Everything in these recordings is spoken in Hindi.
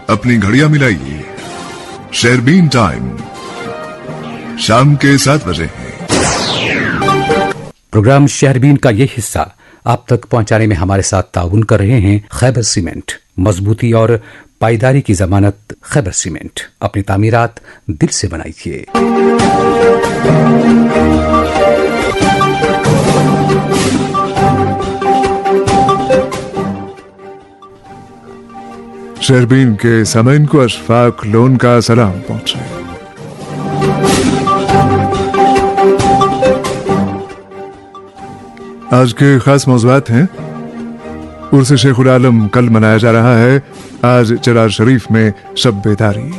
अपनी घड़ियां मिलाइए, शेरबीन टाइम शाम के 7 बजे है। प्रोग्राम शेरबीन का ये हिस्सा आप तक पहुंचाने में हमारे साथ ताउन कर रहे हैं खैबर सीमेंट। मजबूती और पायदारी की जमानत खैबर सीमेंट। अपनी तामीरात दिल से बनाइए। शेरबीन के सामीन को अशफाक लोन का सलाम पहुंचे। आज के खास मौज़ूआत हैं। उर्स शेखुल आलम कल मनाया जा रहा है। आज चरार शरीफ में शब बेदारी।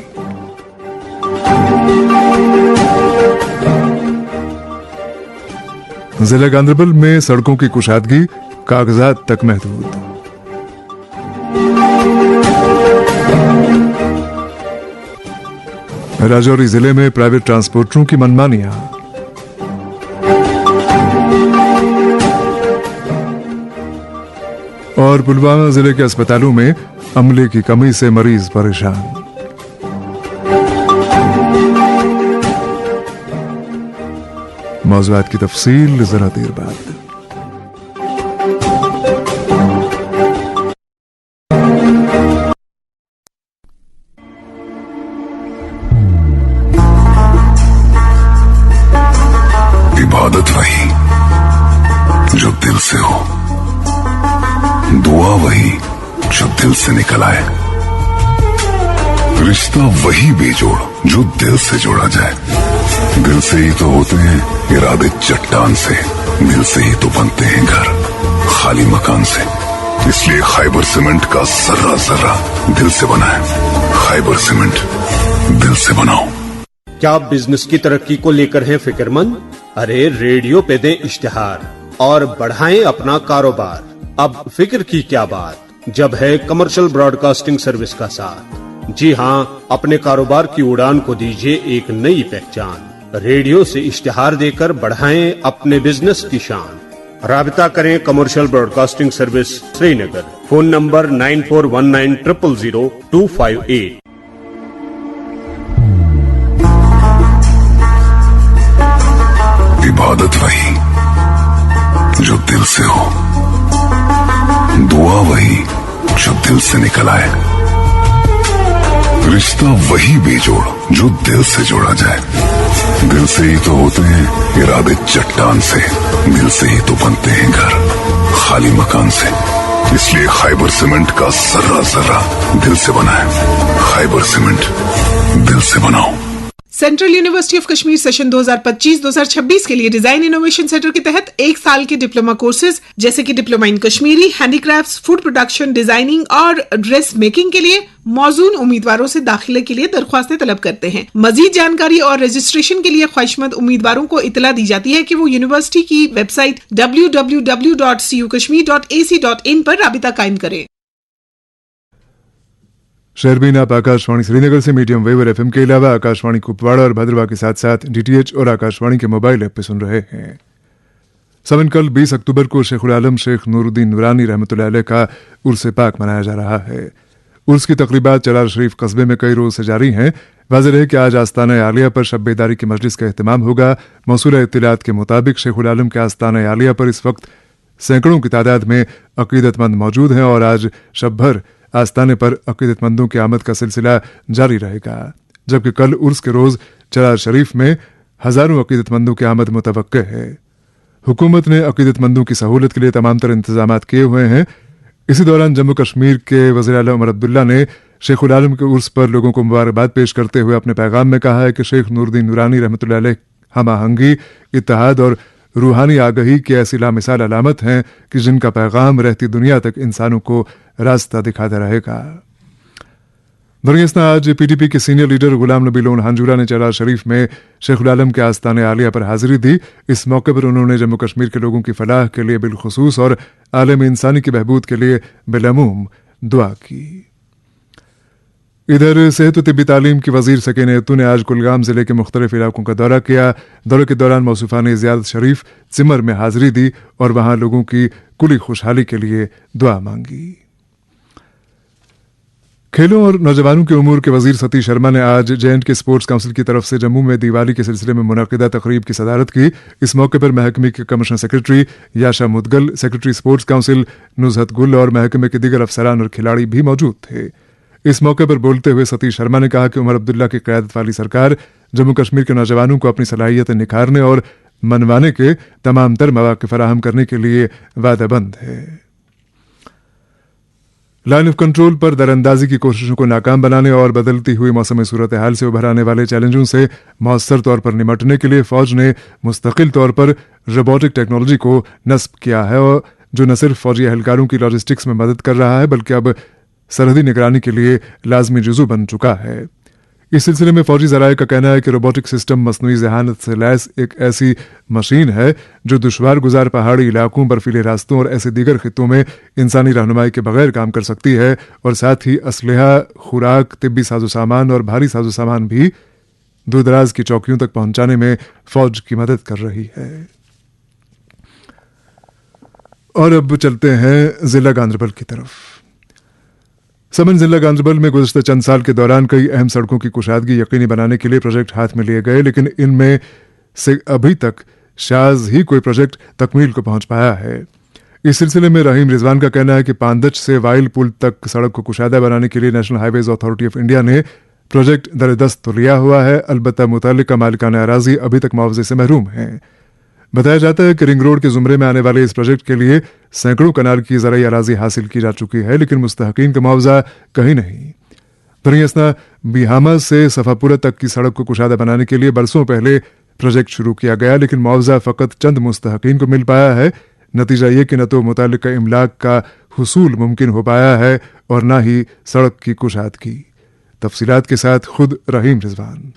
जिला गांधरबल में सड़कों की कुशादगी कागजात तक महदूद। राजौरी जिले में प्राइवेट ट्रांसपोर्टरों की मनमानियां। और पुलवामा जिले के अस्पतालों में अमले की कमी से मरीज परेशान। मौज़ूआत की तफसील जरा देर बाद। इबादत वही जो दिल से हो, दुआ वही जो दिल से निकल आए, रिश्ता वही बेजोड़ जो दिल से जोड़ा जाए। दिल से ही तो होते हैं इरादे चट्टान से, दिल से ही तो बनते हैं घर खाली मकान से। इसलिए खैबर सीमेंट का जर्रा जर्रा दिल से बना है। खैबर सीमेंट, दिल से बनाओ। क्या आप बिजनेस की तरक्की को लेकर हैं फिक्रमंद? अरे रेडियो पे दें इश्तिहार और बढ़ाएं अपना कारोबार। अब फिक्र की क्या बात, जब है कमर्शियल ब्रॉडकास्टिंग सर्विस का साथ। जी हाँ, अपने कारोबार की उड़ान को दीजिए एक नई पहचान। रेडियो से इश्तिहार देकर बढ़ाएं अपने बिजनेस की शान। राबिता करें commercial broadcasting service Srinagar. Phone number 9419000258। इबादत वही जो दिल से हो, दुआ वही जो दिल से निकल आए, रिश्ता वही बेजोड़ जो दिल से जोड़ा जाए। दिल से ही तो होते हैं इरादे चट्टान से, दिल से ही तो बनते हैं घर खाली मकान से। इसलिए खैबर सीमेंट का जर्रा जर्रा दिल से बना है। खैबर सीमेंट, दिल से बनाओ। Central university of Kashmir session 2025-2026 के लिए डिजाइन इनोवेशन सेंटर के तहत 1 साल के डिप्लोमा कोर्सेज जैसे कि diploma in Kashmiri, handicrafts, food production, designing और ड्रेस मेकिंग के लिए मौजूद उम्मीदवारों से दाखिले के लिए दरख्वास्तें तलब करते हैं। मजीद जानकारी और रजिस्ट्रेशन के लिए ख्वाहिशमंद उम्मीदवारों को इतला दी जाती है कि वो यूनिवर्सिटी की वेबसाइट www.cukashmir.ac.in पर राबिता कायम करें। शेरबीन आप आकाशवाणी श्रीनगर से मीडियम वेव और FM के अलावा आकाशवाणी कुपवाड़ा और भद्रवाह के साथ साथ DTH और आकाशवाणी के मोबाइल ऐप पे सुन रहे हैं। समन कल 20 अक्टूबर को शेखुल आलम शेख नूरुद्दीन नूरानी रहमतुल्लाह अलैह का उर्स पाक मनाया जा रहा है। उर्स की तकरीबात चरार शरीफ कस्बे में कई रोज से जारी हैं। वाज़ेह है कि आज आस्ताना आलिया पर शब बेदारी की मजलिस का एहतमाम होगा। मौसूला इत्तिलात के मुताबिक शेखुल आलम के आस्ताना आलिया पर इस वक्त सैकड़ों की तादाद में अकीदतमंद मौजूद हैं और आज शब भर आस्ताने पर अकीदतमंदों की आमद का सिलसिला जारी रहेगा। जबकि कल उर्स के रोज चरार शरीफ में हजारों अकीदतमंदों की आमद मुतवक्के है। हुकूमत ने अकीदतमंदों की सहूलत के लिए तमाम तर इंतजाम किए हुए हैं। इसी दौरान जम्मू कश्मीर के वज़ीर आला उमर अब्दुल्ला ने शेखुल आलम के उर्स पर लोगों को मुबारकबाद पेश करते हुए अपने पैगाम में कहा है कि शेख नूरुद्दीन नूरानी रहमतुल्लाह अलैह हम आहंगी, इत्तेहाद और रूहानी आगही की ऐसी लामिसाल अलामत हैं कि जिनका पैगाम रहती दुनिया तक इंसानों को रास्ता दिखाता रहेगा। दरअसल आज PDP के senior leader Ghulam Nabi loan Hanjura ने चरार शरीफ में शेखुल आलम के आस्ताने आलिया पर हाजिरी दी। इस मौके पर उन्होंने जम्मू कश्मीर के लोगों की फलाह के लिए बिलखुसूस और आलम इंसानी की बहबूद के लिए बिलअमूम दुआ की। इधर सेहत व तिब्बी तालीम की वजीर सकीना यत्तू ने आज कुलगाम जिले के मुख्तलिफ इलाकों का दौरा किया। दौरे के दौरान मौसूफाने ज़ियारत शरीफ सिमर में हाजिरी दी और वहां लोगों की कुली खुशहाली के लिए दुआ मांगी। खेलों और नौजवानों के उमूर के वजीर सतीश शर्मा ने आज J&K स्पोर्ट्स काउंसिल की तरफ से जम्मू में दिवाली के सिलसिले में मुनक़िदा तकरीब की सदारत की। इस मौके पर महकमे के commissioner secretary Yasha Mudgal, secretary sports council Nuzhat Gul और महकमे के दीगर अफसरान और खिलाड़ी भी मौजूद थे। इस मौके पर बोलते हुए सतीश शर्मा ने कहा कि उमर अब्दुल्ला की क़यादत वाली सरकार जम्मू कश्मीर के नौजवानों को अपनी सलाहियतें निखारने और मनवाने के तमाम तर मौक़े फराहम करने के लिए वादाबंद है। लाइन ऑफ कंट्रोल पर दरअंदाजी की कोशिशों को नाकाम बनाने और बदलती हुई मौसमी सूरत हाल से उभर आने वाले चैलेंजों से मौसर तौर पर निपटने के लिए फौज ने मुस्तकिल तौर पर रोबोटिक टेक्नोलॉजी को नस्ब किया है, और जो न सिर्फ फौजी एहलकारों की लॉजिस्टिक्स में मदद कर रहा है बल्कि अब सरहदी निगरानी के लिए लाजमी जुज़ू बन चुका है। इस सिलसिले में फौजी ज़राए का कहना है कि रोबोटिक सिस्टम मसनूई ज़हानत से लैस एक ऐसी मशीन है जो दुश्वार गुजार पहाड़ी इलाकों, बर्फीले रास्तों और ऐसे दीगर खित्तों में इंसानी रहनुमाई के बगैर काम कर सकती है, और साथ ही असलहा, खुराक, तिब्बी साजो सामान और भारी साजो सामान भी दूर दराज की चौकियों तक पहुंचाने में फौज की मदद कर रही है। और अब चलते हैं जिला गांधरबल की तरफ। समन जिला गांधरबल में गुज़श्ता चंद साल के दौरान कई अहम सड़कों की कुशादगी यकीनी बनाने के लिए प्रोजेक्ट हाथ में लिए गए, लेकिन इनमें से अभी तक शाज ही कोई प्रोजेक्ट तकमील को पहुंच पाया है। इस सिलसिले में रहीम रिजवान का कहना है कि पांदच से वाइल पुल तक सड़क को कुशादा बनाने के लिए national highways authority of India ने प्रोजेक्ट दरदस्त तो लिया हुआ है, अलबत्ता मुतालिका मालिकाना अराजी अभी तक मुआवजे से महरूम है। बताया जाता है कि रिंग रोड के जुमरे में आने वाले इस प्रोजेक्ट के लिए सैकड़ों कनाल की ज़राई अराजी हासिल की जा चुकी है, लेकिन मुस्तहकीन का मुआवजा कहीं नहीं। दरियासना बिहामा से सफापुरा तक की सड़क को कुशादा बनाने के लिए बरसों पहले प्रोजेक्ट शुरू किया गया, लेकिन मुआवजा फ़कत चंद मुस्तहकीन को मिल पाया है। नतीजा ये कि न तो मुतालिका इमलाक का हुसूल मुमकिन हो पाया है और न ही सड़क की कुशादगी। तफसीलात के साथ खुद रहीम रिजवान।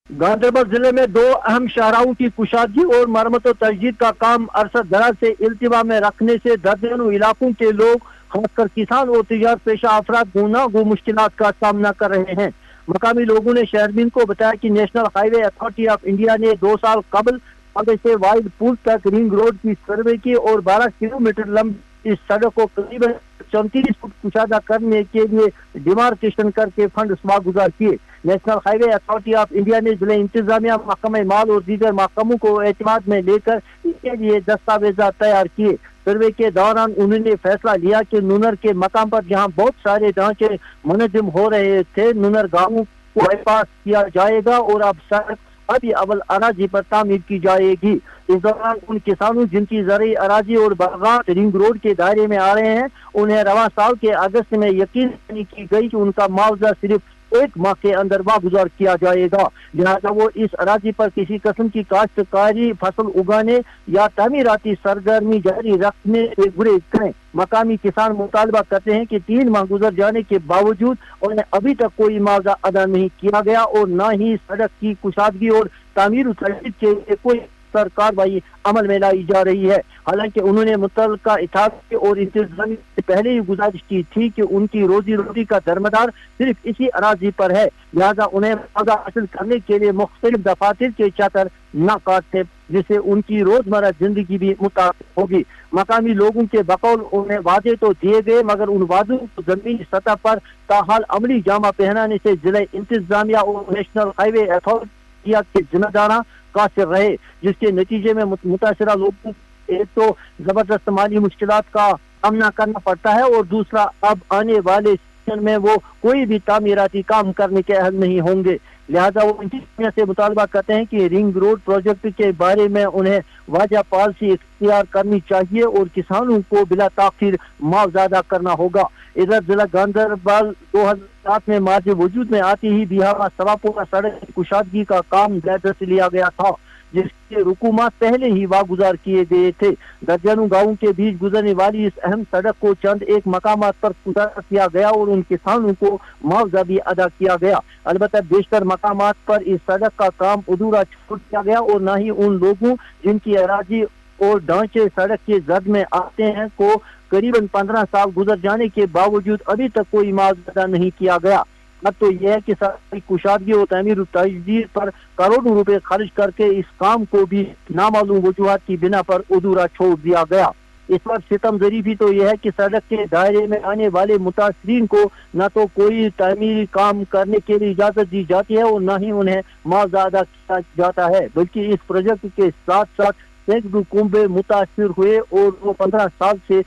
गांधरबल जिले में दो अहम शाहराहों की कुशादगी और मरम्मत तजदीद का काम अरसद दराज से इल्तिवा में रखने से दर्जनों इलाकों के लोग, खासकर किसान और तिजारत पेशा अफराद गुनागो मुश्किलात का सामना कर रहे हैं। मकामी लोगों ने शहरबीन को बताया कि national highway authority of India ने 2 साल कबल आगे से वाइड पुल तक रिंग रोड की सर्वे की और 12 किलोमीटर लंबी इस सड़क को करीबन 34 फुट कुशादा करने के लिए डिमार्केशन करके फंड गुजार किए। National highway authority of India ने जिले इंतजामिया, महकमा माल और दीगर महकमों को एतमाद में लेकर इसके लिए दस्तावेजा तैयार किए। सर्वे के दौरान उन्होंने फैसला लिया कि नूनर के मकाम पर जहां बहुत सारे ढांचे मुनज़्ज़म हो रहे थे, नूनर गांवों को बाईपास किया जाएगा और अब सड़क अभी अवल अराजी पर तामीर की जाएगी। इस दौरान उन किसानों जिनकी ज़राई अराजी और बागात रिंग रोड के दायरे में आ रहे हैं, उन्हें रवा साल के अगस्त में यकीन की गई कि उनका मुआवजा सिर्फ 1 माह के अंदर वागुजार किया जाएगा। लिहाजा वो इस अराजी पर किसी किस्म की काश्तकारी, फसल उगाने या तामीराती सरगर्मी जारी रखने से गुरेज करें। मकामी किसान मुतालबा करते हैं कि 3 माह गुजर जाने के बावजूद उन्हें अभी तक कोई मुआवजा अदा नहीं किया गया और न ही सड़क की कुशादगी और तामीर तजदीद के लिए कोई कार्रवाई अमल में लाई जा रही है। हालांकि उन्होंने मुतल्लिका इताअत और इंतजामिया से पहले ही गुजारिश की थी कि उनकी रोजी रोटी का दरमदार सिर्फ इसी अराजी पर है, लिहाजा उन्हें मुआवजा हासिल करने के लिए मुख्तलिफ दफातर के चाकर न काटने, जिससे उनकी रोजमर्रा जिंदगी भी मुतासिर होगी। मकामी लोगों के बकौल उन्हें वादे तो दिए गए, मगर उन वादों को जमीनी सतह पर ताहाल अमली जामा पहनाने से जिला इंतजामिया और नेशनल हाईवे अथॉरिटी के जिम्मेदार कासिर रहे, जिसके नतीजे में मुतासरा लोगों को एक तो जबरदस्त माली मुश्किलात का सामना करना पड़ता है और दूसरा अब आने वाले सीजन में वो कोई भी तामीराती काम करने के अहल नहीं होंगे। लिहाजा वो इंतजामिया से मुतालबा करते हैं कि रिंग रोड प्रोजेक्ट के बारे में उन्हें वाजिब पॉलिसी इख्तियार करनी चाहिए और किसानों को बिला ताखीर मुआवजा अदा करना होगा। इधर जिला गांधरबल 2007 में मार्च वजूद में आती ही बिहार सवापुरा सड़क की कुशादगी का काम जायजा से लिया गया था, जिसके रुकूमात पहले ही वागुजार किए गए थे। दर्जनों गाँवों के बीच गुजरने वाली इस अहम सड़क को चंद एक मकामात पर कुशादा किया गया और उन किसानों को मुआवजा भी अदा किया गया। अलबत्ता बेशतर मकामात पर इस सड़क का काम अधूरा छोड़ दिया गया और न ही उन लोगों जिनकी अराजी और ढांचे सड़क के जद में आते हैं को करीबन 15 साल गुजर जाने के बावजूद अभी तक कोई मुआवजा नहीं किया गया। अब तो यह है कि सड़क कुशादगी और तामीर तजदीद पर करोड़ों रुपए खर्च करके इस काम को भी नामालूम वजूहात की बिना पर अधूरा छोड़ दिया गया। इस बार सितम ज़रीफी तो यह है कि सड़क के दायरे में आने वाले मुतासरीन को न तो कोई तामीरी काम करने के लिए इजाज़त दी जाती है और न ही उन्हें मुआवजा अदा किया जाता है, बल्कि इस प्रोजेक्ट के साथ साथ सैकड़ों कुंबे मुतासर हुए और वो 15 साल से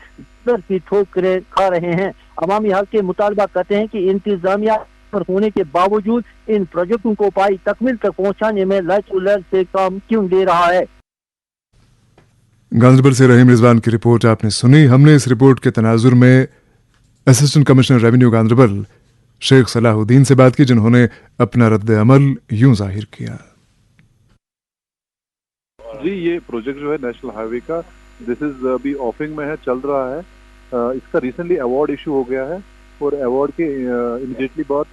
दर की ठोकरें खा रहे हैं। अवामी हल्के मुतालबा करते हैं कि इंतजामिया पर होने के बावजूद इन प्रोजेक्टों को पाई तकमील तक पहुंचाने में लैच से काम क्यों ले रहा है। गांधीनगर से रहीम रिजवान की रिपोर्ट आपने सुनी। हमने इस रिपोर्ट के तनाजुर में assistant commissioner revenue Gandhinagar Sheikh Salahuddin से बात की, जिन्होंने अपना रद्द अमल यूं जाहिर किया। जी, ये प्रोजेक्ट जो है नेशनल हाईवे का, दिस इज अभी ऑफिंग में है, चल रहा है। इसका रिसेंटली अवार्ड इशू हो गया है और अवार्ड के इमीडिएटली बाद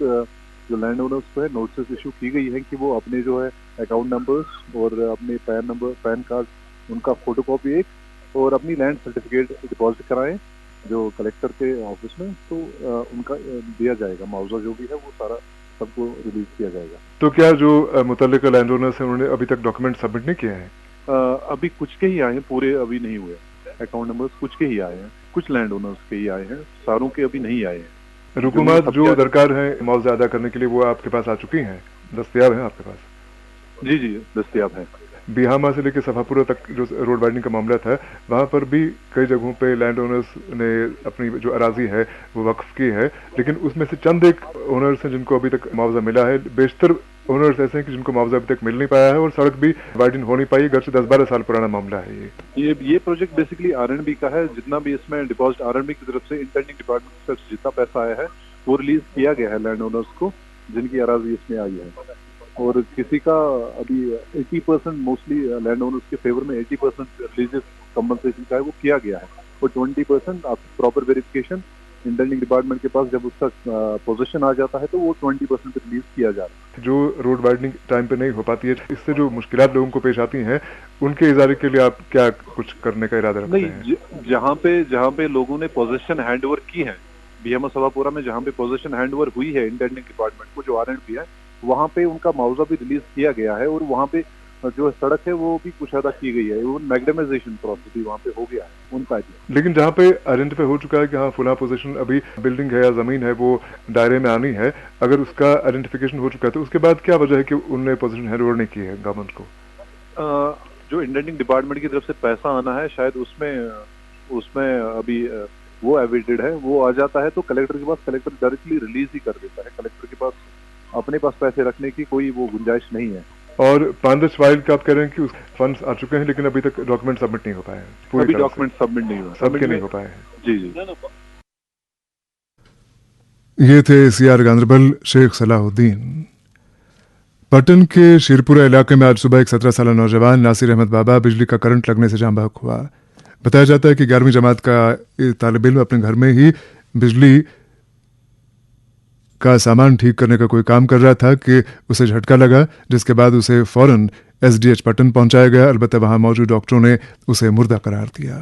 जो लैंड ओनर्स को है नोटिस इशू की गई है कि वो अपने जो है अकाउंट नंबर्स और अपने पैन कार्ड उनका फोटोकॉपी एक और अपनी लैंड सर्टिफिकेट डिपॉजिट कराएं जो कलेक्टर के ऑफिस में, तो उनका दिया जाएगा मुआवजा जो भी है वो सारा सबको रिलीज किया जाएगा। तो क्या जो मुतल्लिका लैंड ओनर्स हैं उन्होंने अभी तक डॉक्यूमेंट सबमिट नहीं किए हैं? अभी कुछ के ही आए हैं, पूरे अभी नहीं हुए। अकाउंट नंबर्स कुछ के ही आए हैं, कुछ लैंड ओनर्स के ही आए हैं, सारों के अभी नहीं आए हैं। रुकुमात जो दरकार है मुआवजा अदा करने के लिए वो आपके पास आ चुकी हैं, दस्तयाब हैं आपके पास? जी जी, दस्तयाब है। बिहामा से लेकर सफापुरा तक जो रोड वाइडनिंग का मामला था, वहाँ पर भी कई जगहों पे लैंड ओनर्स ने अपनी जो अराजी है वो वक्फ की है, लेकिन उसमें से चंद एक ओनर्स हैं जिनको अभी तक मुआवजा मिला है। बेशतर ओनर्स ऐसे हैं कि जिनको मुआवजा अभी तक मिल नहीं पाया है और सड़क भी वाइडन हो नहीं पाई। घर से 10-12 साल पुराना मामला है ये प्रोजेक्ट बेसिकली आरएनबी का है। जितना भी इसमें डिपॉजिट आरएनबी की तरफ से इंटरनिंग डिपार्टमेंट की तरफ से जितना पैसा आया है वो रिलीज किया गया है लैंड ओनर्स को जिनकी अराजी इसमें आई है। और किसी का अभी 80% मोस्टली लैंड ओनर्स के फेवर में 80% रिलीजियस कंपनसेशन का है वो किया गया है और 20% आप प्रॉपर वेरिफिकेशन इंटरनिंग डिपार्टमेंट के पास जब उसका पोजीशन आ जाता है तो वो 20% रिलीज किया जा रहा है। जो रोड वाइडनिंग टाइम पे नहीं हो पाती है, इससे जो मुश्किलात लोगों को पेश आती हैं, उनके इजारे के लिए आप क्या कुछ करने का इरादा रखते हैं? नहीं, जहाँ पे लोगों ने पोजीशन हैंडओवर की है, बीएमओ सभापुरा में जहाँ पे पोजीशन हैंडओवर हुई है इंटरनिंग डिपार्टमेंट को, जो आरएनबी है, वहाँ पे उनका मुआवजा भी रिलीज किया गया है और वहाँ पे जो सड़क है वो भी कुछ अदा की गई है। वो मैग्नेमाइजेशन प्रोसेस भी वहाँ पे हो गया है उनका। लेकिन जहाँ पे आइडेंटिफाई हो चुका है कि हाँ फुला पोजीशन अभी बिल्डिंग है या जमीन है वो दायरे में आनी है, अगर उसका आइडेंटिफिकेशन हो चुका है तो उसके बाद क्या वजह है कि उनने पोजीशन हैंड ओवर नहीं की है गवर्नमेंट को? जो इंटरनिंग डिपार्टमेंट की तरफ से पैसा आना है शायद उसमें अभी वो एविडेड है, वो आ जाता है तो कलेक्टर के पास, कलेक्टर डायरेक्टली रिलीज ही कर देता है। कलेक्टर के पास अपने पास पैसे रखने की कोई वो गुंजाइश नहीं है। और पांडस फाइल का आप कह रहे हैं कि उस फंड्स आ चुके हैं लेकिन अभी तक डॉक्यूमेंट सबमिट नहीं हो पाए हैं? अभी डॉक्यूमेंट सबमिट नहीं हुआ, सबके नहीं हो पाए हैं। जी जी। ये थे सीआर गांधरबल शेख सलाहुद्दीन। पटन के शिरपुरा इलाके में आज सुबह एक 17 साल नौजवान नासिर अहमद बाबा बिजली का करंट लगने से जाम बहक हुआ। बताया जाता है कि 11वीं जमात का तालिब इल्म अपने घर में ही बिजली का सामान ठीक करने का कोई काम कर रहा था कि उसे झटका लगा, जिसके बाद उसे फौरन एसडीएच पटन पहुंचाया गया। अलबत्ता वहां मौजूद डॉक्टरों ने उसे मुर्दा करार दिया।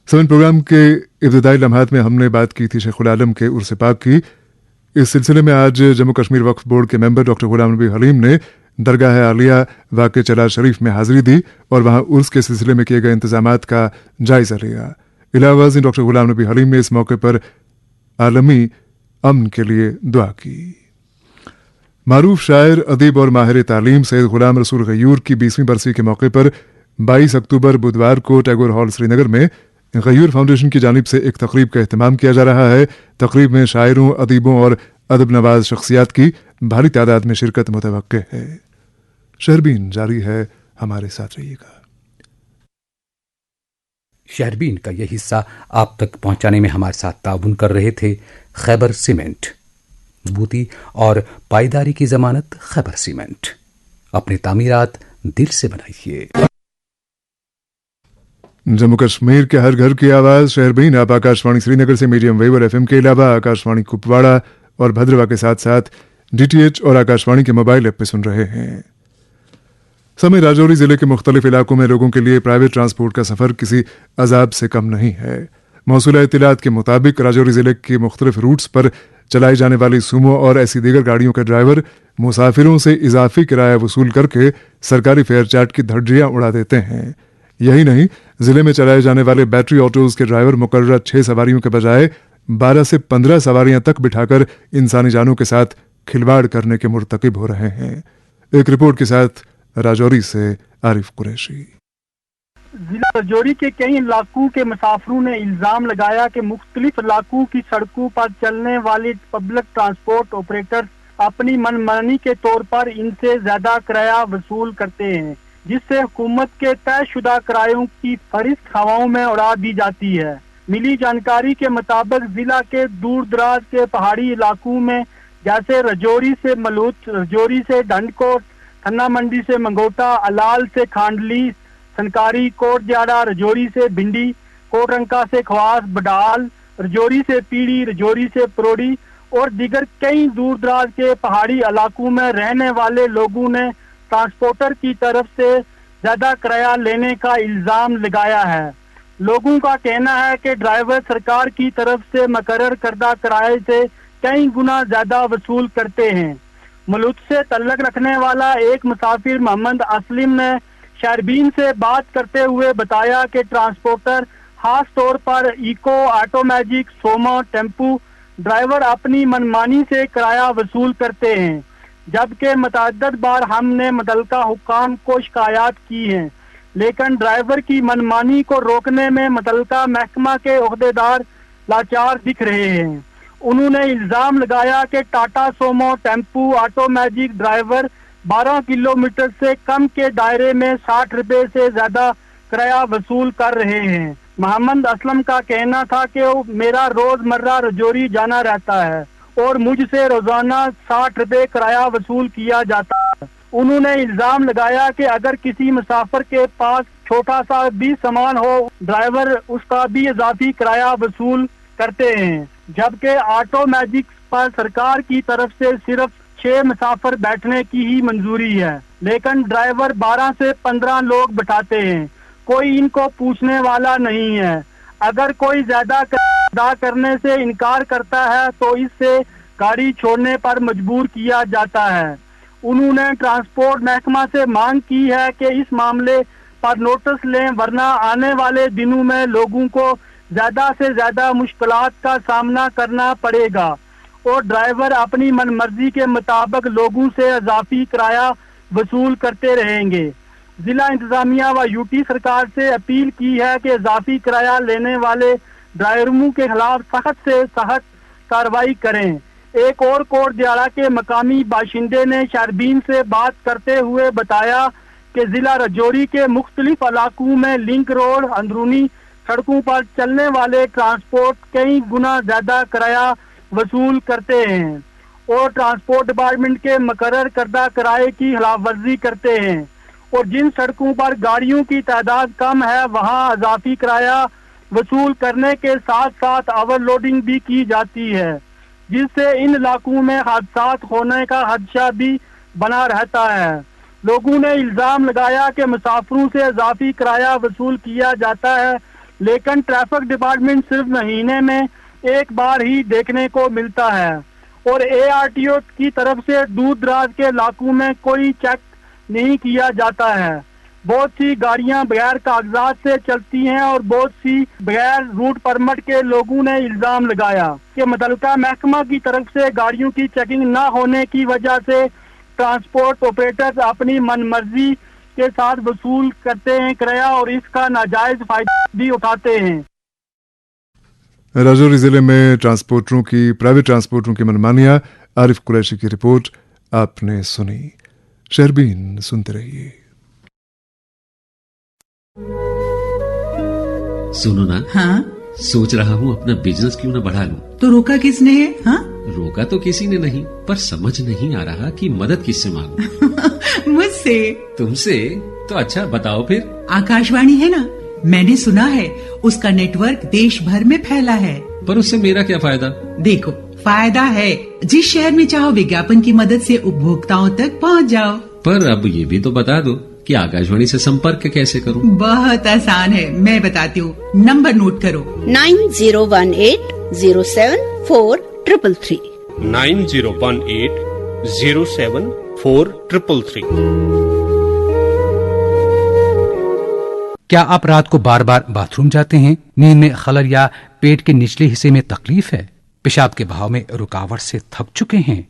सवन प्रोग्राम के इब्तिदाई लम्हात में हमने बात की थी शेखुल आलम के उर्स पाक की। इस सिलसिले में आज जम्मू कश्मीर वक्फ बोर्ड के मेंबर डॉक्टर गुलाम नबी हलीम ने दरगाह आलिया वाक़े चला शरीफ में हाजिरी दी और वहां उर्स के सिलसिले में किए गए इंतजामात का जायजा लिया। इलाहाबाद डॉक्टर गुलाम नबी हलीम ने इस मौके पर आलमी अमन के लिए दुआ की। मारूफ शायर, अदीब और माहिर तालीम सैयद गुलाम रसूल गयूर की 20वीं बरसी के मौके पर 22 अक्टूबर बुधवार को टैगोर हॉल श्रीनगर में गयूर फाउंडेशन की जानिब से एक तकरीब का एहतमाम किया जा रहा है। तकरीब में शायरों, अदीबों और अदब नवाज शख्सियात की भारी तादाद में शिरकत मुतवक्के है। शहरबीन जारी है, हमारे साथ रहिएगा। शहरबीन का यह हिस्सा आप तक पहुंचाने में हमारे साथ ताउन कर रहे थे खैबर सीमेंट। मजबूती और पायदारी की जमानत खैबर सीमेंट। अपनी तामीरात दिल से बनाइए। जम्मू कश्मीर के हर घर की आवाज शहरबीन आप आकाशवाणी श्रीनगर से मीडियम वेव और एफएम के अलावा आकाशवाणी कुपवाड़ा और भद्रवा के साथ साथ डीटीएच और आकाशवाणी के मोबाइल ऐप पे सुन रहे हैं। समय राजौरी जिले के मुख्तलिफ इलाकों में लोगों के लिए प्राइवेट ट्रांसपोर्ट का सफर किसी अजाब से कम नहीं है। मौसूला इत्तिलात के मुताबिक राजौरी जिले के मुख्तलिफ रूट्स पर चलाई जाने वाली सूमो और ऐसी दीगर गाड़ियों के ड्राइवर मुसाफिरों से इजाफी किराया वसूल करके सरकारी फेयर चार्ट की धज्जियां उड़ा देते हैं। यही नहीं, जिले में चलाए जाने वाले बैटरी ऑटोज के ड्राइवर मुकर्रर 6 सवारियों के बजाय 12 से 15 सवारियां तक बिठाकर इंसानी जानों के साथ खिलवाड़ करने के मुर्तकिब हो रहे हैं। एक रिपोर्ट के साथ राजौरी से आरिफ कुरैशी। जिला राजौरी के कई इलाकों के मुसाफिरों ने इल्जाम लगाया कि मुख्तलिफ इलाकों की सड़कों पर चलने वाले पब्लिक ट्रांसपोर्ट ऑपरेटर अपनी मनमानी के तौर पर इनसे ज्यादा किराया वसूल करते हैं, जिससे हुकूमत के तयशुदा किरायों की फरिश्त हवाओं में उड़ा दी जाती है। मिली जानकारी के मुताबिक जिला के दूर दराज के पहाड़ी इलाकों में जैसे राजौरी से मलूत, राजौरी से ढंडकोट, खन्ना मंडी से मंगोटा, अलाल से खांडली, सनकारी, कोट दियाड़ा, राजौरी से भिंडी, कोटरंका से खवास, बडाल, राजौरी से पीड़ी, राजौरी से परोड़ी और दीगर कई दूर दराज के पहाड़ी इलाकों में रहने वाले लोगों ने ट्रांसपोर्टर की तरफ से ज्यादा किराया लेने का इल्जाम लगाया है। लोगों का कहना है कि ड्राइवर सरकार की तरफ से मुकर्रर करदा किराए से कई गुना ज्यादा वसूल करते हैं। मुल्क से तल्लक रखने वाला एक मुसाफिर मोहम्मद असलिम ने शहरबीन से बात करते हुए बताया कि ट्रांसपोर्टर खास तौर पर इको, ऑटो मैजिक, सोमो, टेम्पू ड्राइवर अपनी मनमानी से किराया वसूल करते हैं, जबकि मुतअद्दिद बार हमने मुतल्लिका हुक्काम को शिकायत की है, लेकिन ड्राइवर की मनमानी को रोकने में मुतल्लिका महकमा के ओहदेदार लाचार दिख रहे हैं। उन्होंने इल्जाम लगाया कि टाटा सोमो, tempo, auto magic driver 12 kilometre से कम के दायरे में 60 रुपए से ज्यादा किराया वसूल कर रहे हैं। मोहम्मद असलम का कहना था कि मेरा रोजमर्रा राजौरी जाना रहता है और मुझसे रोजाना 60 रुपए किराया वसूल किया जाता है। उन्होंने इल्जाम लगाया कि अगर किसी मुसाफिर के पास छोटा सा भी सामान हो, ड्राइवर उसका भी इजाफी किराया वसूल करते हैं, जबकि ऑटो मैजिक पर सरकार की तरफ से सिर्फ 6 मुसाफिर बैठने की ही मंजूरी है, लेकिन ड्राइवर 12 से 15 लोग बिठाते हैं। कोई इनको पूछने वाला नहीं है। अगर कोई ज्यादा अदा करने से इनकार करता है तो इससे गाड़ी छोड़ने पर मजबूर किया जाता है। उन्होंने ट्रांसपोर्ट महकमा से मांग की है कि इस मामले पर नोटिस लें, वरना आने वाले दिनों में लोगों को ज्यादा से ज्यादा मुश्किलात का सामना करना पड़ेगा और ड्राइवर अपनी मनमर्जी के मुताबिक लोगों से इजाफी किराया वसूल करते रहेंगे। जिला इंतजामिया व यूटी सरकार से अपील की है कि इजाफी किराया लेने वाले ड्राइवरों के खिलाफ सख्त से सख्त कार्रवाई करें। एक और कोट दियाड़ा के मकामी बाशिंदे ने शहरबीन से बात करते हुए बताया कि जिला राजौरी के मुख्तलिफ इलाकों में लिंक रोड, अंदरूनी सड़कों पर चलने वाले ट्रांसपोर्ट कई गुना ज्यादा किराया वसूल करते हैं और ट्रांसपोर्ट डिपार्टमेंट के मुकर्रर करदा किराए की खिलाफवर्जी करते हैं और जिन सड़कों पर गाड़ियों की तादाद कम है वहां इजाफी किराया वसूल करने के साथ साथ ओवरलोडिंग भी की जाती है, जिससे इन इलाकों में हादसात होने का खदशा भी बना रहता है। लोगों ने इल्जाम लगाया कि मुसाफिरों से इजाफी किराया वसूल किया जाता है, लेकिन ट्रैफिक डिपार्टमेंट सिर्फ महीने में एक बार ही देखने को मिलता है और ARTO की तरफ से दूर दराज के इलाकों में कोई चेक नहीं किया जाता है। बहुत सी गाड़ियां बगैर कागजात से चलती हैं और बहुत सी बगैर रूट परमिट के। लोगों ने इल्जाम लगाया कि मुतल्लिका महकमा की तरफ से गाड़ियों की चेकिंग न होने की वजह से ट्रांसपोर्ट ऑपरेटर्स अपनी मनमर्जी के साथ वसूल करते हैं किराया और इसका नाजायज फायदा भी उठाते हैं। राजौरी जिले में प्राइवेट ट्रांसपोर्टरों की मनमानियां। आरिफ कुरैशी की रिपोर्ट आपने सुनी। शहरबीन सुनते रहिए। सुनो ना, हाँ? सोच रहा हूँ अपना बिजनेस क्यों न बढ़ा लूं। तो रोका किसने है? हाँ? रोका तो किसी ने नहीं, पर समझ नहीं आ रहा कि मदद किससे मांगूं। मुझसे। तुमसे? तो अच्छा बताओ फिर। आकाशवाणी है ना, मैंने सुना है उसका नेटवर्क देश भर में फैला है। पर उससे मेरा क्या फायदा? देखो, फायदा है। जिस शहर में चाहो विज्ञापन की मदद से उपभोक्ताओं तक पहुंच जाओ। पर अब ये भी तो बता दो कि आकाशवाणी से संपर्क कैसे करूं? बहुत आसान है, मैं बताती हूँ। नंबर नोट करो। 9018074333 9018074333। क्या आप रात को बार बार बाथरूम जाते हैं? नींद में खलल या पेट के निचले हिस्से में तकलीफ है? पेशाब के बहाव में रुकावट से थक चुके हैं?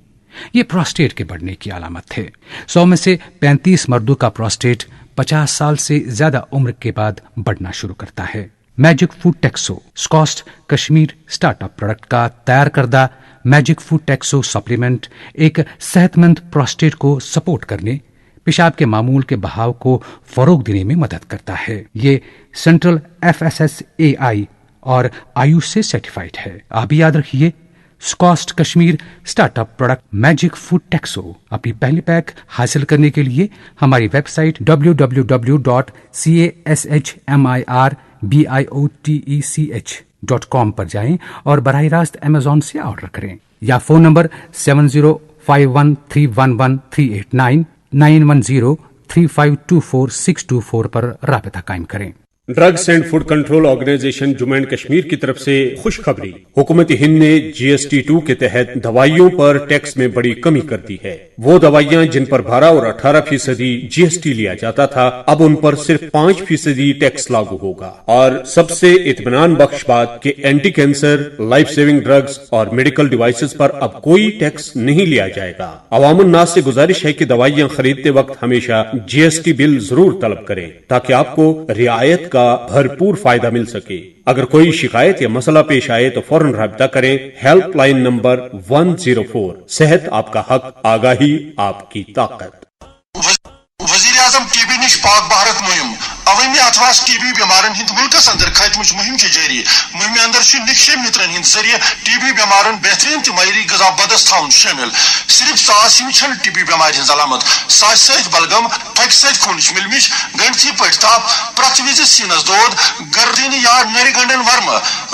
ये प्रोस्टेट के बढ़ने की अलामत है। 100 में से 35 मर्दों का प्रोस्टेट 50 साल से ज्यादा उम्र के बाद बढ़ना शुरू करता है। मैजिक फूड टेक्सो स्कॉस्ट कश्मीर स्टार्टअप प्रोडक्ट का तैयार करदा मैजिक फूड टेक्सो सप्लीमेंट एक सेहतमंद प्रोस्टेट को सपोर्ट करने, पेशाब के मामूल के बहाव को फरोग देने में मदद करता है। ये सेंट्रल FSSAI और आयुष से सर्टिफाइड है। आप भी याद रखिए, SKUAST Kashmir startup product magic food टेक्सो। अपनी पहली पैक हासिल करने के लिए हमारी वेबसाइट www.cashmirbiotech.com पर जाएं और बराह रास्त अमेज़न से ऑर्डर करें या फोन नंबर 7051311389 9103524624 पर राबता कायम करें। Drugs and food control organisation Jammu and Kashmir की तरफ से खुशखबरी। हुकूमत हिंद ने GST 2 के तहत दवाइयों पर टैक्स में बड़ी कमी कर दी है। वो दवाइयां जिन पर 12 और 18% GST लिया जाता था, अब उन पर सिर्फ 5% टैक्स लागू होगा। और सबसे इत्मीनान बख्श बात कि anti cancer, life saving drugs और मेडिकल डिवाइसेस पर अब कोई टैक्स नहीं लिया जाएगा। अवामुन नास से गुजारिश है कि दवाइयां खरीदते वक्त हमेशा GST बिल जरूर तलब करें ताकि आपको रियायत का भरपूर फायदा मिल सके। अगर कोई शिकायत या मसला पेश आए तो फौरन राब्ता करें। Helpline number 104। सेहत आपका हक, आगाही आपकी ताकत। वजीर आजम टीबी निश पाक भारत मुहिम अवमी अथवा टीबी बीमारन हिंद मुल्कस अंदर खतमच मुहिम के जरिए मुहिम अंदर निक्षय मित्रन हिंद जरिए टीबी बीमारन बेहतरीन तमयरी गजा बदस थवन शामिल। सिर्फ सास हिम टीबी बीमार हिंज अलामत सास सत बलगम थक सत खूनच मिलमिश गंडथी पटताप प्रथ विज सीनस दोद गर्दन या नरि गंडन वर्म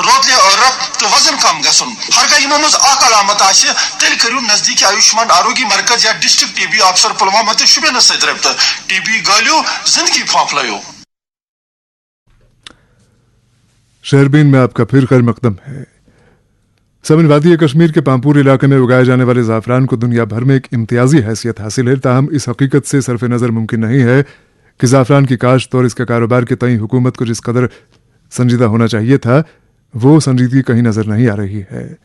रोतले औरत तो वजन कम गसन हर यमो मज अलामत तेल करू नजदीक आयुष्मान आरोग्य मरकज या डिस्ट्रिक्ट टीबी अफसर पुलवामा तो शुबेन सत रब्त टीबी गालियो जिंदगी फाफलायो। शहरबीन में आपका फिर खैर मकदम है। सबन वादी कश्मीर के पामपुर इलाके में उगाए जाने वाले ज़ाफ़रान को दुनिया भर में एक इम्तियाजी हैसियत हासिल है। ताहम इस हकीकत से सरफ नज़र मुमकिन नहीं है कि ज़ाफ़रान की काश्त और इसके कारोबार के तई हुकूमत को जिस कदर संजीदा होना चाहिए था, वो संजीदगी कहीं नज़र नहीं आ रही है।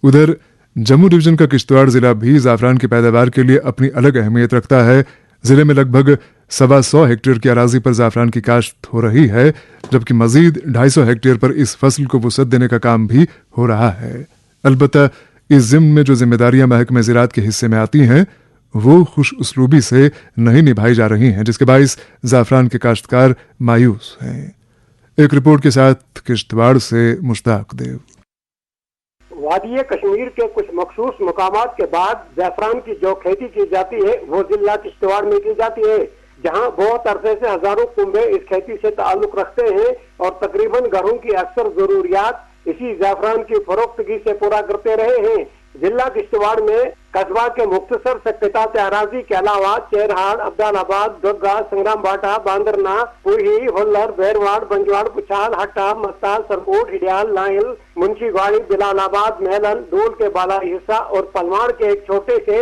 उधर जम्मू डिवीजन का किश्तवाड़ ज़िला भी ज़ाफ़रान की पैदावार के लिए अपनी अलग अहमियत रखता है। ज़िले में लगभग 125 हेक्टेयर की अराजी पर ज़ाफ़रान की काश्त हो रही है, जबकि मजीद 250 हेक्टेयर पर इस फसल को वुसअत देने का काम भी हो रहा है। अलबत्ता इस ज़िम्न में जो जिम्मेदारियां महकमे ज़राअत के हिस्से में आती हैं, वो खुश उसलूबी से नहीं निभाई जा रही हैं, जिसके बाइस ज़ाफ़रान के काश्तकार मायूस हैं। एक रिपोर्ट के साथ किश्तवाड़ से मुश्ताक देव। वादी कश्मीर के कुछ मखसूस मकामात के बाद ज़ाफ़रान की जो खेती की जाती है वो जिला किश्तवाड़ में की जाती है, जहां बहुत अरसे से हजारों कुंबे इस खेती से ताल्लुक रखते हैं और तकरीबन घरों की अक्सर जरूरियात इसी ज़ाफ़रान की फरोख्तगी से पूरा करते रहे हैं। जिला किश्तवाड़ में कस्बा के मुख्तसर से कितात अराजी के अलावा चेरहाड़, अब्दालाबाद, दुर्गा, संग्राम बाटा, बांदरना, पुही, होल्लर, बैरवाड़, बंजवाड़, पुछाल, हट्टा, मस्ताल, सरकोट, हिडियाल, नाइल, मुंशीगवाड़ी, बिलालाबाद, महलन, डोल के बालाई हिस्सा और पलवाड़ के एक छोटे से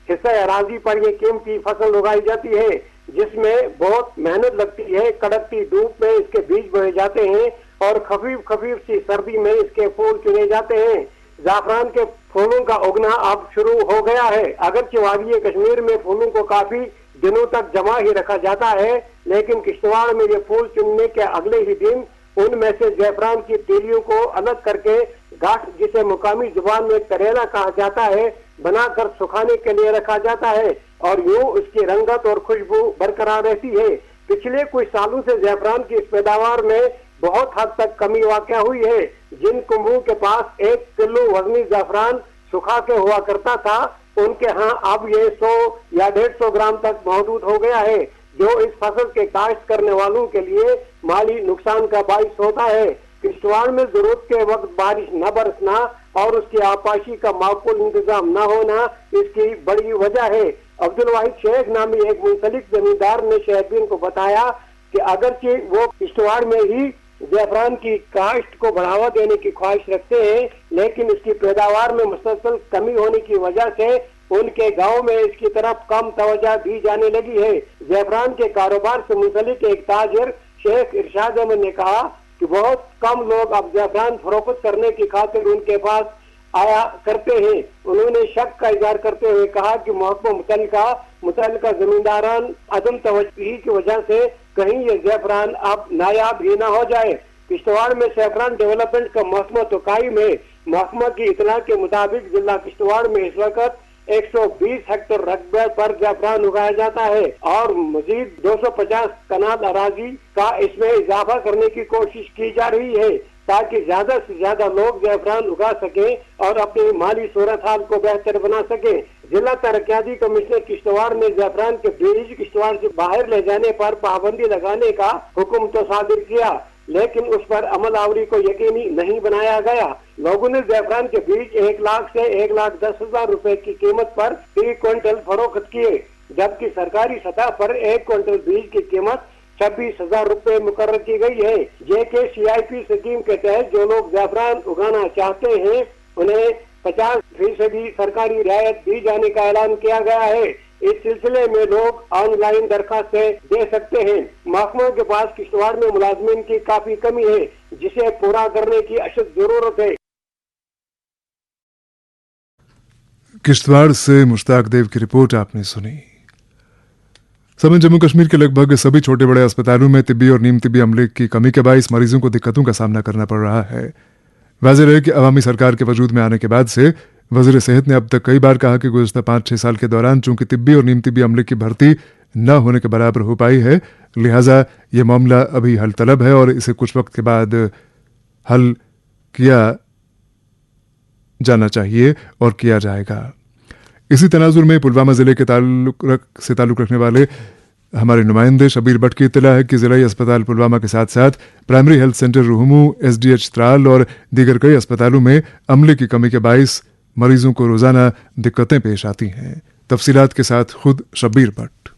हिस्से अराजी पर यह कीमती फसल उगाई जाती है, जिसमें बहुत मेहनत लगती है। कड़कती धूप में इसके बीज बोए जाते हैं और खफीफ खफीफ सी सर्दी में इसके फूल चुने जाते हैं। ज़ाफ़रान के फूलों का उगना अब शुरू हो गया है। अगरचे वादी कश्मीर में फूलों को काफी दिनों तक जमा ही रखा जाता है, लेकिन किश्तवाड़ में ये फूल चुनने के अगले ही दिन उनमें से ज़ाफ़रान की तीलियों को अलग करके गाठ, जिसे मुकामी जुबान में करेला कहा जाता है, बनाकर सुखाने के लिए रखा जाता है और यूं उसकी रंगत और खुशबू बरकरार रहती है। पिछले कुछ सालों से ज़ाफ़रान की इस पैदावार में बहुत हद तक कमी वाक़या हुई है। जिन कुंभों के पास 1 किलो वजनी ज़ाफ़रान सुखा के हुआ करता था, उनके यहाँ अब ये 100 या 150 ग्राम तक मौजूद हो गया है, जो इस फसल के काश्त करने वालों के लिए माली नुकसान का बाइस होता है। किश्तवाड़ में जरूरत के वक्त बारिश न बरसना और उसकी आपाशी का माकूल इंतजाम न होना इसकी बड़ी वजह है। अब्दुल वाहिद शेख नामी एक मुंसलिक जमींदार ने शहरीन को बताया कि अगरचे वो किश्तवाड़ में ही ज़ाफ़रान की काश्त को बढ़ावा देने की ख्वाहिश रखते हैं, लेकिन इसकी पैदावार में मुसलसल कमी होने की वजह से उनके गांव में इसकी तरफ कम तवज्जो दी जाने लगी है। ज़ाफ़रान के कारोबार से मुंसलिक एक ताजिर शेख इरशाद अहमद ने कहा कि बहुत कम लोग अब ज़ैफ़रान फरोख्त करने की खातिर उनके पास आया करते हैं। उन्होंने शक का इजहार करते हुए कहा कि महकमा मुतल्लिका जमींदारान अदम तवज्जुही की वजह से कहीं ये ज़ैफ़रान अब नायाब ही न हो जाए। किश्तवाड़ में ज़ैफ़रान डेवलपमेंट का महकमा तो कायम है। महकमा की इतला के मुताबिक जिला किश्तवाड़ में इस वक्त 120 हेक्टेयर रकबे पर ज़ैफ़रान उगाया जाता है और मजीद 250 कनाल अराजी का इसमें इजाफा करने की कोशिश की जा रही है ताकि ज्यादा से ज्यादा लोग ज़ैफ़रान उगा सकें और अपनी माली सूरत हाल को बेहतर बना सकें। जिला तरक्याती कमिश्नर किश्तवाड़ ने ज़ैफ़रान के बीज किश्तवाड़ से बाहर ले जाने पर पाबंदी लगाने का हुक्म तो सादिर किया, लेकिन उस पर अमल आवरी को यकीनी नहीं बनाया गया। लोगों ने ज़ैफ़रान के बीज 1 लाख से 1,10,000 रुपए की कीमत पर 3 क्विंटल फरोख्त किए, जबकि सरकारी सतह पर 1 क्विंटल बीज की कीमत 26,000 रुपए मुकर्रर की गई है। JKCIP स्कीम के तहत जो लोग ज़ैफ़रान उगाना चाहते हैं उन्हें 50% सरकारी रियायत दी जाने का ऐलान किया गया है। इस सिलसिले में लोग ऑनलाइन दरखास्तें दे सकते हैं। महकमा के पास किश्तवाड़ में मुलाजमीन की काफी कमी है जिसे पूरा करने की अशद जरूरत है। किश्तवाड़ से मुश्ताक देव की रिपोर्ट आपने सुनी। समन जम्मू कश्मीर के लगभग सभी छोटे बड़े अस्पतालों में तिब्बी और नीम तिब्बी अमले की कमी के बायस मरीजों को दिक्कतों का सामना करना पड़ रहा है। वाज़ेह रहे कि अवामी सरकार के वजूद में आने के बाद से वज़ीर सेहत ने अब तक कई बार कहा कि गुज़िश्ता 5-6 साल के दौरान चूंकि तिब्बी और नीम तिब्बी अमले की भर्ती न होने के बराबर हो पाई है, लिहाजा ये मामला अभी हल तलब है और इसे कुछ वक्त के बाद हल किया जाना चाहिए और किया जाएगा। इसी तनाजुर में पुलवामा जिले के ताल्लुक रखने वाले हमारे नुमाइंदे शबीर भट्ट की इत्तला है कि जिलाई अस्पताल पुलवामा के साथ साथ primary health centre Ruhmoo, SDH Tral और दीगर कई अस्पतालों में अमले की कमी के बायस मरीजों को रोजाना दिक्कतें पेश आती हैं। तफसीलात के साथ खुद शबीर भट्ट।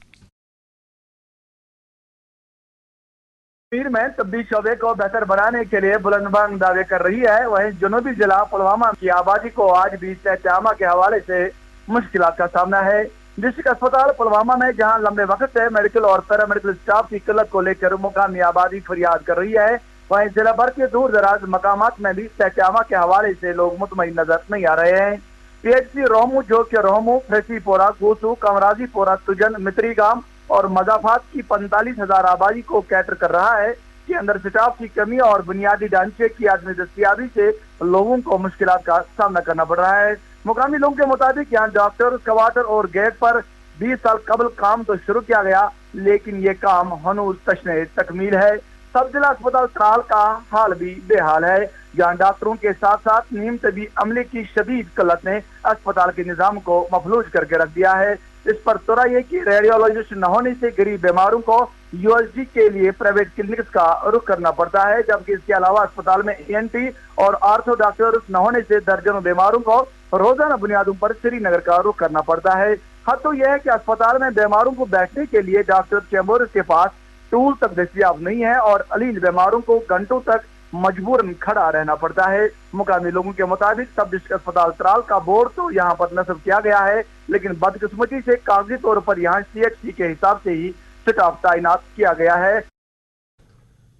कश्मीर में तब्बी शोबे को बेहतर बनाने के लिए बुलंदबांग दावे कर रही है। वहीं जनूबी जिला पुलवामा की आबादी को आज भी सहतयामा के हवाले से मुश्किलात का सामना है। डिस्ट्रिक्ट अस्पताल पुलवामा में जहां लंबे वक्त से मेडिकल और पैरामेडिकल स्टाफ की किल्लत को लेकर मुकामी आबादी फरियाद कर रही है, वहीं जिला भर के दूर दराज मकामात में भी सहतयामा के हवाले से लोग मुतमईन नजर नहीं आ रहे हैं। PHC रोमू, जो कि रोमू, फ्रेसीपोरा, गोसू, कमराजीपोरा, तुजन, मित्री गांव और मजाफात की 45,000 आबादी को कैटर कर रहा है के अंदर स्टाफ की कमी और बुनियादी ढांचे की आदमी दस्तियाबी से लोगों को मुश्किलात का सामना करना पड़ रहा है। मुकामी लोगों के मुताबिक यहाँ डॉक्टर, स्क्वाटर और गेट पर 20 साल कबल काम तो शुरू किया गया, लेकिन ये काम हनूज तशने तकमील है। सब जिला अस्पताल त्राल का हाल भी बेहाल है, जहाँ डॉक्टरों के साथ साथ नीम तबी अमले की शदीद किल्लत ने अस्पताल के निजाम को मफलूज करके रख दिया है। इस पर तुरा ये कि रेडियोलॉजिस्ट न होने से गरीब बीमारों को USG के लिए प्राइवेट क्लिनिक्स का रुख करना पड़ता है, जबकि इसके अलावा अस्पताल में ENT और आर्थो डॉक्टर्स न होने से दर्जनों बीमारों को रोजाना बुनियादों पर श्रीनगर का रुख करना पड़ता है। हद तो यह है कि अस्पताल में बीमारों को बैठने के लिए डॉक्टर चैम्बर्स के पास टूल तक दस्तियाब नहीं है और अलील बीमारों को घंटों तक मजबूरन खड़ा रहना पड़ता है। मुकामी लोगों के मुताबिक सब डिस्ट्रिक्ट अस्पताल त्राल का बोर्ड तो यहाँ पर नस्ब किया गया है, लेकिन बदकिस्मती से कागजी तौर पर यहाँ CHC के हिसाब से ही स्टाफ तैनात किया गया है।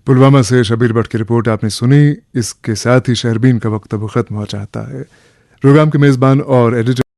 पुलवामा से शबीर भट्ट की रिपोर्ट आपने सुनी। इसके साथ ही शहरबीन का वक्त अब खत्म हो जाता है। प्रोग्राम के मेजबान और एडिटर